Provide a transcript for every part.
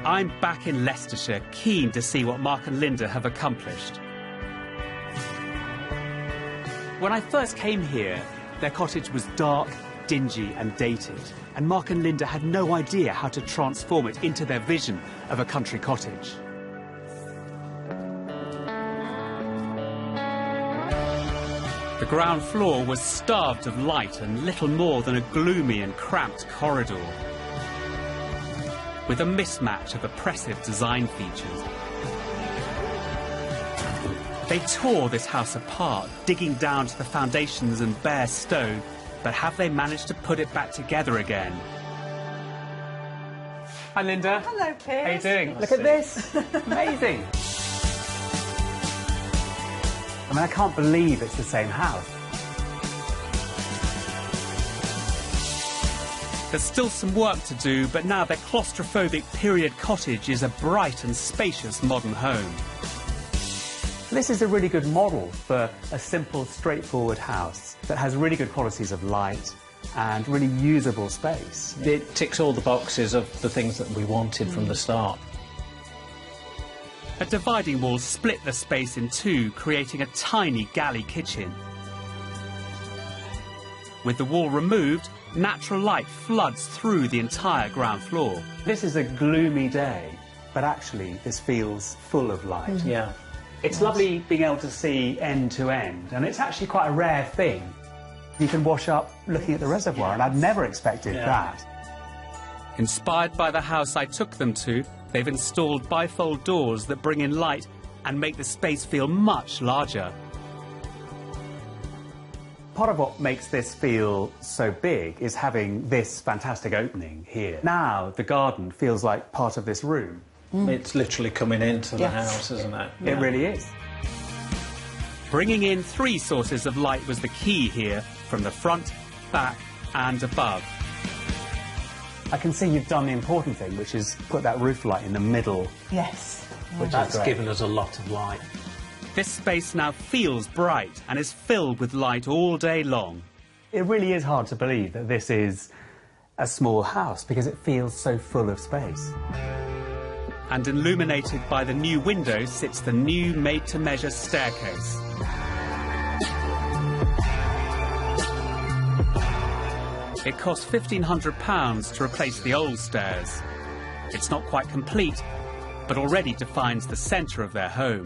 I'm back in Leicestershire, keen to see what Mark and Linda have accomplished. When I first came here, their cottage was dark, dingy and dated, and Mark and Linda had no idea how to transform it into their vision of a country cottage. The ground floor was starved of light and little more than a gloomy and cramped corridor, with a mismatch of oppressive design features. They tore this house apart, digging down to the foundations and bare stone, but have they managed to put it back together again? Hi, Linda. Hello, Piers. How are you doing? Nice Look at this. Amazing. I mean, I can't believe it's the same house. There's still some work to do, but now their claustrophobic period cottage is a bright and spacious modern home. This is a really good model for a simple, straightforward house that has really good qualities of light and really usable space. It ticks all the boxes of the things that we wanted from the start. A dividing wall split the space in two, creating a tiny galley kitchen. With the wall removed, natural light floods through the entire ground floor. This is a gloomy day, but actually this feels full of light. Yeah. It's lovely being able to see end to end, and it's actually quite a rare thing. You can wash up looking at the reservoir, and I'd never expected that. Inspired by the house I took them to, they've installed bifold doors that bring in light and make the space feel much larger. Part of what makes this feel so big is having this fantastic opening here. Now the garden feels like part of this room. It's literally coming into the house, isn't it? It really is. Bringing in 3 sources of light was the key here, from the front, back and above. I can see you've done the important thing, which is put that roof light in the middle. Yes. That's given us a lot of light. This space now feels bright and is filled with light all day long. It really is hard to believe that this is a small house because it feels so full of space. And illuminated by the new window sits the new made-to-measure staircase. It cost £1,500 to replace the old stairs. It's not quite complete, but already defines the centre of their home.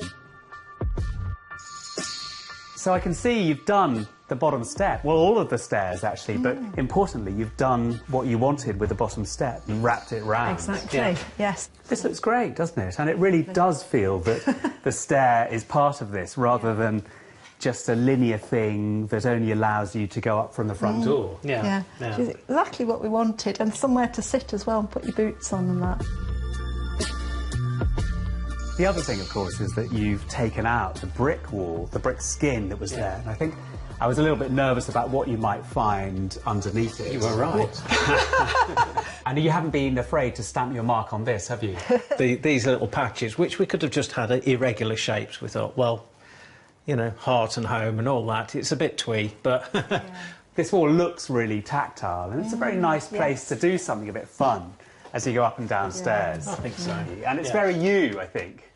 So I can see you've done the bottom step, well, all of the stairs actually, but importantly you've done what you wanted with the bottom step. You wrapped it round. Exactly, yes. This looks great, doesn't it? And it really does feel that the stair is part of this rather than just a linear thing that only allows you to go up from the front door. Yeah. Which is exactly what we wanted, and somewhere to sit as well and put your boots on and that. The other thing, of course, is that you've taken out the brick wall, the brick skin that was there. And I think I was a little bit nervous about what you might find underneath it. You were right. And you haven't been afraid to stamp your mark on this, have you? These little patches, which we could have just had irregular shapes, we thought, well, you know, heart and home and all that. It's a bit twee, but... This wall looks really tactile, and it's a very nice place to do something a bit fun as you go up and downstairs. I think so. And it's very you, I think.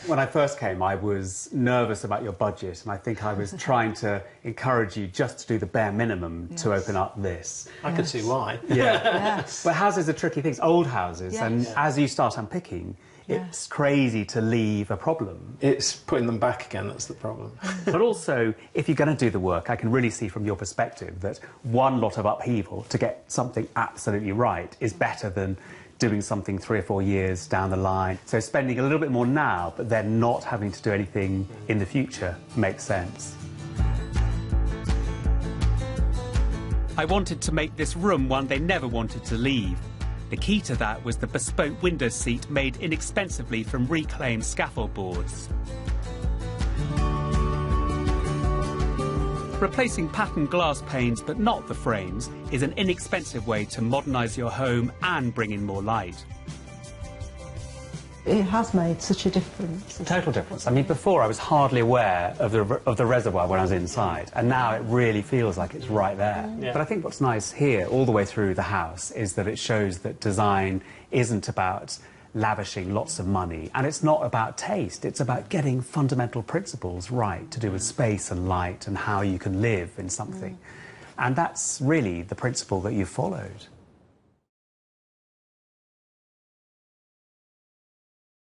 When I first came, I was nervous about your budget, and I think I was trying to encourage you just to do the bare minimum to open up this. I could see why. But houses are tricky things, old houses, and as you start unpicking, it's crazy to leave a problem. It's putting them back again that's the problem. But also, if you're going to do the work, I can really see from your perspective that one lot of upheaval to get something absolutely right is better than doing something 3 or 4 years down the line. So spending a little bit more now, but then not having to do anything in the future makes sense. I wanted to make this room one they never wanted to leave. The key to that was the bespoke window seat made inexpensively from reclaimed scaffold boards. Replacing patterned glass panes, but not the frames, is an inexpensive way to modernise your home and bring in more light. It has made such a difference. Total difference. I mean, before I was hardly aware of the reservoir when I was inside, and now it really feels like it's right there. But I think what's nice here, all the way through the house, is that it shows that design isn't about lavishing lots of money. And it's not about taste, it's about getting fundamental principles right to do with space and light and how you can live in something. And that's really the principle that you followed.